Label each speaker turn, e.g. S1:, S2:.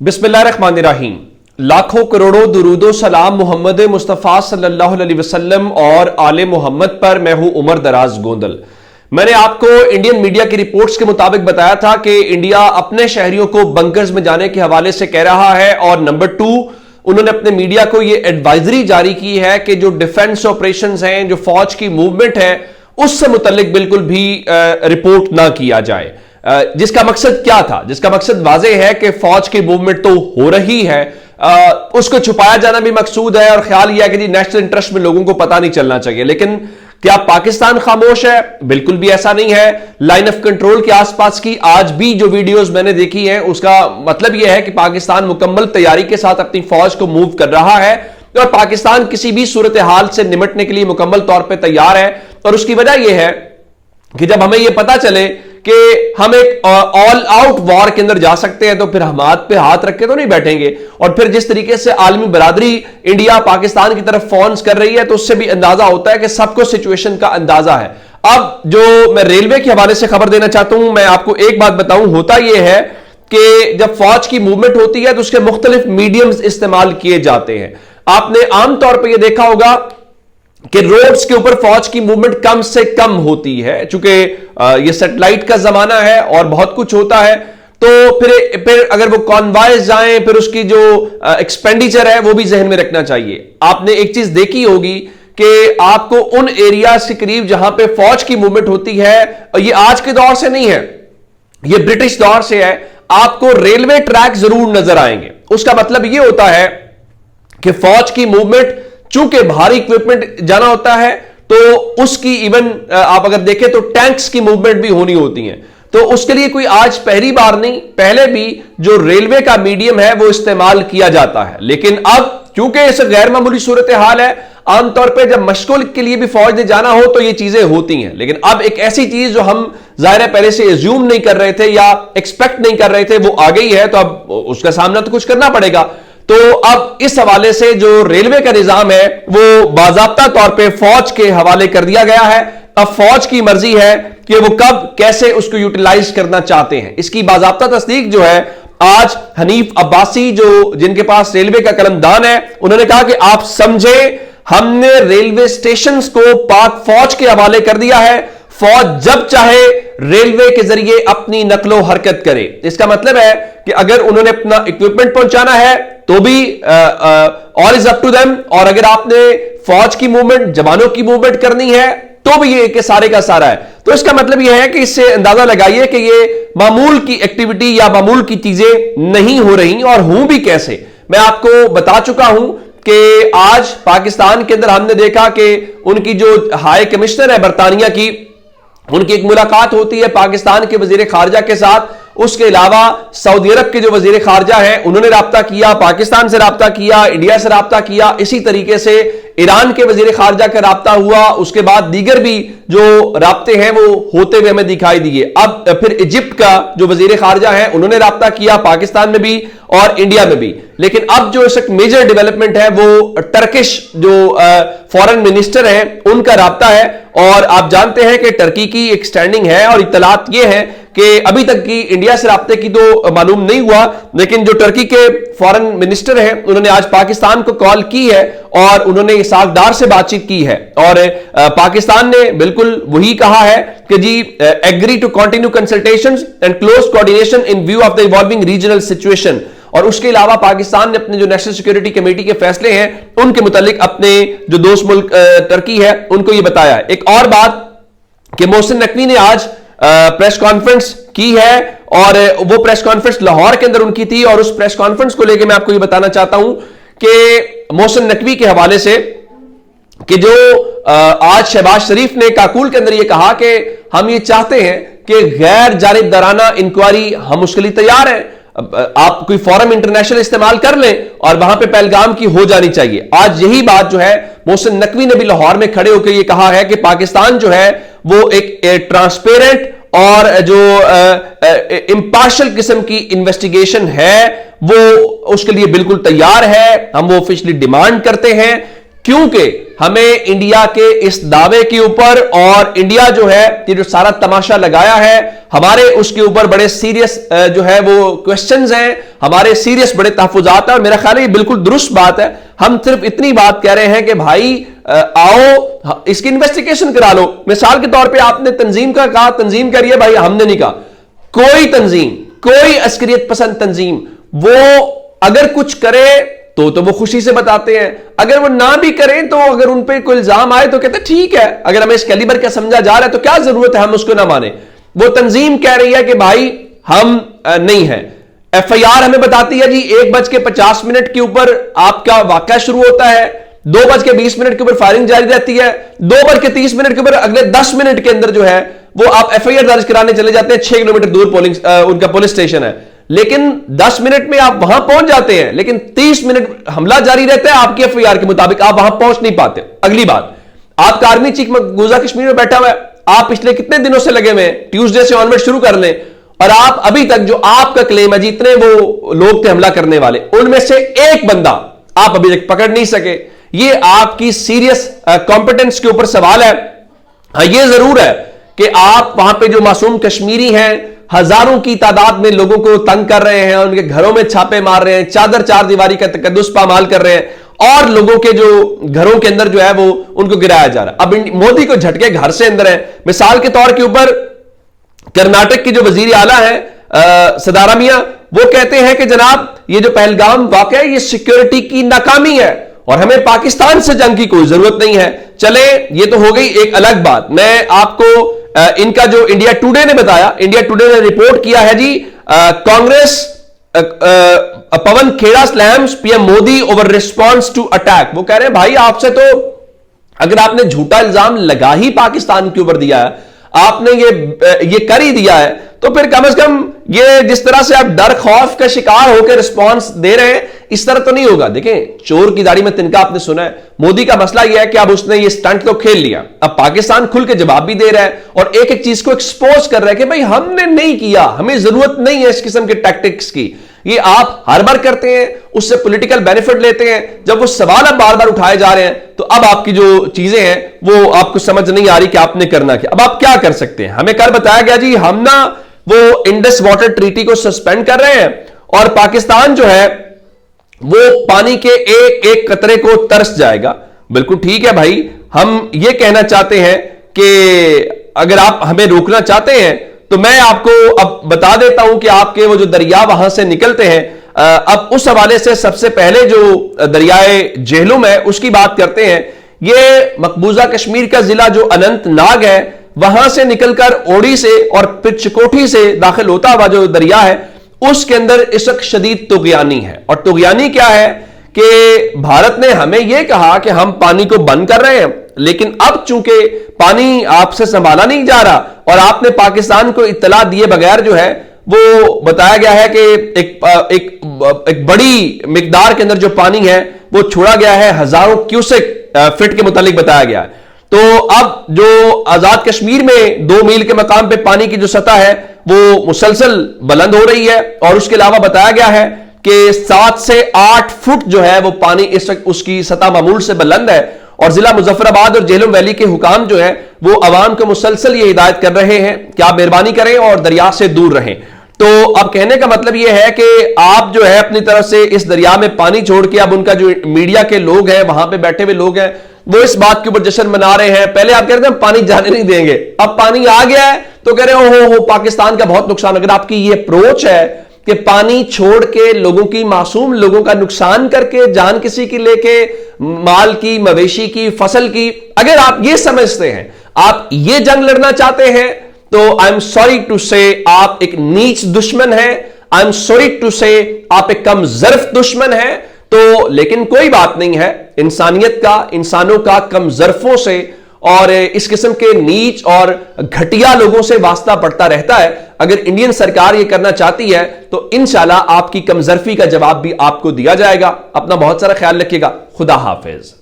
S1: बिस्मिल्लाहिर्रहमानिर्रहीम। लाखों करोड़ों दुरूदो सलाम मोहम्मद मुस्तफ़ा सल्लल्लाहु अलैहि वसल्लम और आले मोहम्मद पर। मैं हूं उमर दराज गोंदल। मैंने आपको इंडियन मीडिया की रिपोर्ट्स के मुताबिक बताया था कि इंडिया अपने शहरियों को बंकर्स में जाने के हवाले से कह रहा है, और नंबर 2, उन्होंने अपने मीडिया को यह एडवाइजरी जारी की है कि जो डिफेंस ऑपरेशंस हैं, जो फौज की मूवमेंट है, उससे मुतल्लिक बिल्कुल भी रिपोर्ट ना किया जाए। जिसका मकसद क्या था? जिसका मकसद वाज़ेह है कि फौज की मूवमेंट तो हो रही है, उसको छुपाया जाना भी मकसूद है, और ख्याल यह है कि जी नेशनल इंटरेस्ट में लोगों को पता नहीं चलना चाहिए। लेकिन क्या पाकिस्तान खामोश है? बिल्कुल भी ऐसा नहीं है। लाइन ऑफ कंट्रोल के आसपास की आज भी जो वीडियोस मैंने देखी है, उसका मतलब यह है कि पाकिस्तान मुकम्मल तैयारी के साथ अपनी फौज को मूव कर रहा है, और पाकिस्तान किसी भी सूरत हाल से निपटने के लिए मुकम्मल तौर पर तैयार है। और उसकी वजह यह है कि जब हमें यह पता चले कि हम एक ऑल आउट वॉर के अंदर जा सकते हैं, तो फिर हम हाथ पे हाथ रख के तो नहीं बैठेंगे। और फिर जिस तरीके से आलमी बरादरी इंडिया पाकिस्तान की तरफ फोन कर रही है, तो उससे भी अंदाजा होता है कि सबको सिचुएशन का अंदाजा है। अब जो मैं रेलवे के हवाले से खबर देना चाहता हूं, मैं आपको एक बात बताऊं, होता यह है कि जब फौज की मूवमेंट होती है तो उसके मुख्तलिफ मीडियम्स इस्तेमाल किए जाते हैं। आपने आमतौर पर यह देखा होगा कि रोड्स के ऊपर फौज की मूवमेंट कम से कम होती है, चूंकि ये सैटेलाइट का जमाना है और बहुत कुछ होता है। तो फिर अगर वो कॉन्वॉयज जाएं, फिर उसकी जो एक्सपेंडिचर है वो भी जहन में रखना चाहिए। आपने एक चीज देखी होगी कि आपको उन एरियाज के करीब जहां पे फौज की मूवमेंट होती है, और ये आज के दौर से नहीं है, ये ब्रिटिश दौर से है, आपको रेलवे ट्रैक जरूर नजर आएंगे। उसका मतलब ये होता है कि फौज की मूवमेंट, चूंकि भारी इक्विपमेंट जाना होता है, तो उसकी इवन आप अगर देखें तो टैंक्स की मूवमेंट भी होनी होती है। तो उसके लिए कोई आज पहली बार नहीं, पहले भी जो रेलवे का मीडियम है वो इस्तेमाल किया जाता है। लेकिन अब क्योंकि इस गैर मामूली सूरत हाल है, आमतौर पर जब मशगूल के लिए भी फौज ने जाना हो तो ये चीजें होती हैं। लेकिन अब एक ऐसी चीज जो हम जाहिर पहले से एज्यूम नहीं कर रहे थे या एक्सपेक्ट नहीं कर रहे थे, वो आ गई है, तो अब उसका सामना तो कुछ करना पड़ेगा। तो अब इस हवाले से जो रेलवे का निजाम है वो बाज़ाब्ता तौर पे फौज के हवाले कर दिया गया है। अब फौज की मर्जी है कि वो कब कैसे उसको यूटिलाइज करना चाहते हैं। इसकी बाज़ाब्ता तस्दीक जो है आज हनीफ अब्बासी, जो जिनके पास रेलवे का कलमदान है, उन्होंने कहा कि आप समझे, हमने रेलवे स्टेशन को पाक फौज के हवाले कर दिया है, फौज जब चाहे रेलवे के जरिए अपनी नकलो हरकत करे। इसका मतलब है कि अगर उन्होंने अपना इक्विपमेंट पहुंचाना है तो भी all is up to them, और अगर आपने फौज की मूवमेंट, जवानों की मूवमेंट करनी है, तो भी ये कि सारे का सारा है। तो इसका मतलब यह है कि इससे अंदाजा लगाइए कि ये मामूल की एक्टिविटी या मामूल की चीजें नहीं हो रही, और हूं भी कैसे। मैं आपको बता चुका हूं कि आज पाकिस्तान के अंदर हमने देखा कि उनकी जो हाई कमिश्नर है बरतानिया की, उनकी एक मुलाकात होती है पाकिस्तान के वजीर खारजा के साथ। उसके अलावा सऊदी अरब के जो वजीर खारजा हैं, उन्होंने राब्ता किया, पाकिस्तान से राब्ता किया, इंडिया से राब्ता किया, इसी तरीके से ईरान के वजीर खारजा का राब्ता हुआ। उसके बाद दीगर भी जो राब्ते हैं वो होते हुए हमें दिखाई दिए। अब फिर इजिप्ट का जो वजीर खारजा है, उन्होंने राब्ता किया पाकिस्तान में भी और इंडिया में भी। लेकिन अब जो इस मेजर डेवलपमेंट है वो टर्किश जो फॉरेन मिनिस्टर है उनका राब्ता है। और आप जानते हैं कि टर्की की एक स्टैंडिंग है, और इत्तलात ये है कि अभी तक की इंडिया से राब्ते की तो मालूम नहीं हुआ, लेकिन जो टर्की के फॉरेन मिनिस्टर हैं उन्होंने आज पाकिस्तान को कॉल की है और उन्होंने इसाकदार से बातचीत की है। और पाकिस्तान ने बिल्कुल वही कहा है कि जी agree to continue consultations and close coordination in view of the evolving regional situation. और उसके अलावा पाकिस्तान ने अपने जो नेशनल सिक्योरिटी कमेटी के फैसले हैं उनके मुतालिक अपने जो दोस्त मुल्क टर्की है उनको यह बताया है। एक और बात कि मोहसिन नकवी ने आज प्रेस कॉन्फ्रेंस की है, और वो प्रेस कॉन्फ्रेंस लाहौर के अंदर उनकी थी। और उस प्रेस कॉन्फ्रेंस को लेकर मैं आपको ये बताना चाहता हूं कि मोहसिन नकवी के हवाले से कि जो आज शहबाज शरीफ ने काकुल के अंदर ये कहा कि हम ये चाहते हैं कि गैर जानिबदाराना इंक्वायरी, हम उसके लिए तैयार हैं, आप कोई फोरम इंटरनेशनल इस्तेमाल कर लें और वहां पे पहलगाम की हो जानी चाहिए। आज यही बात जो है मोहसिन नकवी ने भी लाहौर में खड़े होकर ये कहा है कि पाकिस्तान जो है वो एक ट्रांसपेरेंट और जो इंपार्शियल किस्म की इन्वेस्टिगेशन है वो उसके लिए बिल्कुल तैयार है। हम वो ऑफिशियली डिमांड करते हैं क्योंकि हमें इंडिया के इस दावे के ऊपर और इंडिया जो है ये जो सारा तमाशा लगाया है, हमारे उसके ऊपर बड़े सीरियस जो है वो क्वेश्चंस हैं, हमारे सीरियस बड़े तहफुजात हैं। और मेरा ख्याल है ये बिल्कुल दुरुस्त बात है। हम सिर्फ इतनी बात कह रहे हैं कि भाई आओ इसकी इन्वेस्टिगेशन करा लो। मिसाल के तौर पे आपने तंजीम का कहा, तंजीम करिए, भाई हमने नहीं कहा। कोई तंजीम, कोई अस्करियत पसंद तंजीम वो अगर कुछ करे तो वो खुशी से बताते हैं, अगर वो ना भी करें तो अगर उन पे कोई इल्जाम आए तो कहते हैं ठीक है, अगर हमें इस कैलिबर का समझा जा रहा है तो क्या जरूरत है हम उसको ना माने। वो तंजीम कह रही है कि भाई हम नहीं है। एफआईआर हमें बताती है जी 1:50 के ऊपर आपका वाकया शुरू होता है, 2:20 के ऊपर फायरिंग जारी रहती है, 2:30 के ऊपर अगले 10 मिनट के अंदर जो है वो आप एफआईआर दर्ज कराने चले जाते हैं। 6 किलोमीटर दूर उनका पुलिस स्टेशन है, लेकिन 10 मिनट में आप वहां पहुंच जाते हैं, लेकिन 30 मिनट हमला जारी रहता है आपकी एफआईआर के मुताबिक, आप वहां पहुंच नहीं पाते। अगली बात, आपका आर्मी चीफ मकबूजा कश्मीर में बैठा हुआ है, आप पिछले कितने दिनों से लगे हुए, ट्यूसडे से ऑनवर्ड शुरू कर लें, और आप अभी तक जो आपका क्लेम है जितने वो लोग थे हमला करने वाले, उनमें से एक बंदा आप अभी तक पकड़ नहीं सके। ये आपकी सीरियस कॉम्पिटेंस के ऊपर सवाल है। हाँ, ये जरूर है कि आप वहां पे जो मासूम कश्मीरी हैं, हजारों की तादाद में लोगों को तंग कर रहे हैं, उनके घरों में छापे मार रहे हैं, चादर चार दीवारी का तकद्दुस पामाल कर रहे हैं, और लोगों के जो घरों के अंदर जो है वो उनको गिराया जा रहा है। अब मोदी को झटके घर से अंदर है। मिसाल के तौर के ऊपर कर्नाटक के जो वजीर आला है सदारा मियां, वो कहते हैं कि जनाब ये जो पहलगाम वाकया है ये सिक्योरिटी की नाकामी है और हमें पाकिस्तान से जंग की कोई जरूरत नहीं है। चले, ये तो हो गई एक अलग बात। मैं आपको इनका जो इंडिया टुडे ने बताया, इंडिया टुडे ने रिपोर्ट किया है जी, Congress Pawan Khera slams PM Modi over response to attack. वो कह रहे हैं भाई आपसे तो अगर आपने झूठा इल्जाम लगा ही पाकिस्तान के ऊपर दिया है, आपने ये कर ही दिया है, तो फिर कम से कम ये जिस तरह से आप डर खौफ का शिकार होकर रिस्पांस दे रहे हैं, इस तरह तो नहीं होगा। देखें, चोर की दाढ़ी में तिनका आपने सुना है। मोदी का मसला यह है कि अब उसने ये स्टंट तो खेल लिया, अब पाकिस्तान खुल के जवाब भी दे रहा है और एक एक चीज को एक्सपोज कर रहा है कि भाई हमने नहीं किया, हमें जरूरत नहीं है इस किस्म के टैक्टिक्स की। ये आप हर बार करते हैं, उससे पॉलिटिकल बेनिफिट लेते हैं। जब वो सवाल अब बार बार उठाए जा रहे हैं तो अब आपकी जो चीजें हैं वो आपको समझ नहीं आ रही कि आपने करना क्या। अब आप क्या कर सकते हैं? हमें कल बताया गया जी हम ना वो इंडस वाटर ट्रीटी को सस्पेंड कर रहे हैं और पाकिस्तान जो है वो पानी के एक एक कतरे को तरस जाएगा। बिल्कुल ठीक है भाई, हम ये कहना चाहते हैं कि अगर आप हमें रोकना चाहते हैं तो मैं आपको अब बता देता हूं कि आपके वो जो दरिया वहां से निकलते हैं, अब उस हवाले से सबसे पहले जो दरियाए जेहलुम है उसकी बात करते हैं। ये मकबूजा कश्मीर का जिला जो अनंतनाग है वहां से निकलकर ओडी से और फिर चिकोठी से दाखिल होता हुआ जो दरिया है उसके अंदर इस वक्त शदीद तुगयानी है। और तुगयानी क्या है कि भारत ने हमें यह कहा कि हम पानी को बंद कर रहे हैं, लेकिन अब चूंकि पानी आपसे संभाला नहीं जा रहा और आपने पाकिस्तान को इत्तला दिए बगैर जो है वो बताया गया है कि एक बड़ी मिकदार के अंदर जो पानी है वो छोड़ा गया है, हजारों क्यूसेक फिट के मुतालिक बताया गया है। तो अब जो आजाद कश्मीर में 2 मील के मकाम पे पानी की जो सतह है वो मुसलसल बुलंद हो रही है और उसके अलावा बताया गया है कि 7 से 8 फुट जो है वो पानी इस वक्त उसकी सतह मामूल से बुलंद है। और जिला मुजफ्फराबाद और जेहलम वैली के हुकाम जो है वो अवाम को मुसलसल ये हिदायत कर रहे हैं कि आप मेहरबानी करें और दरिया से दूर रहें। तो अब कहने का मतलब ये है कि आप जो है अपनी तरफ से इस दरिया में पानी छोड़ के अब उनका जो मीडिया के लोग हैं, वहां पे बैठे हुए लोग हैं, वो इस बात के ऊपर जश्न मना रहे हैं। पहले आप कह रहे थे पानी जाने नहीं देंगे, अब पानी आ गया है तो कह रहे हो पाकिस्तान का बहुत नुकसान। अगर आपकी ये अप्रोच है कि पानी छोड़ के लोगों की, मासूम लोगों का नुकसान करके, जान किसी की लेके, माल की, मवेशी की, फसल की, अगर आप ये समझते हैं, आप ये जंग लड़ना चाहते हैं, तो आई एम सॉरी टू से आप एक नीच दुश्मन है, आई एम सॉरी टू से आप एक कम ज़र्फ दुश्मन है। तो लेकिन कोई बात नहीं है, इंसानियत का, इंसानों का कम ज़र्फों से और इस किस्म के नीच और घटिया लोगों से वास्ता पड़ता रहता है। अगर इंडियन सरकार ये करना चाहती है तो इंशाल्लाह आपकी कमजरफी का जवाब भी आपको दिया जाएगा। अपना बहुत सारा ख्याल रखिएगा। खुदा हाफिज।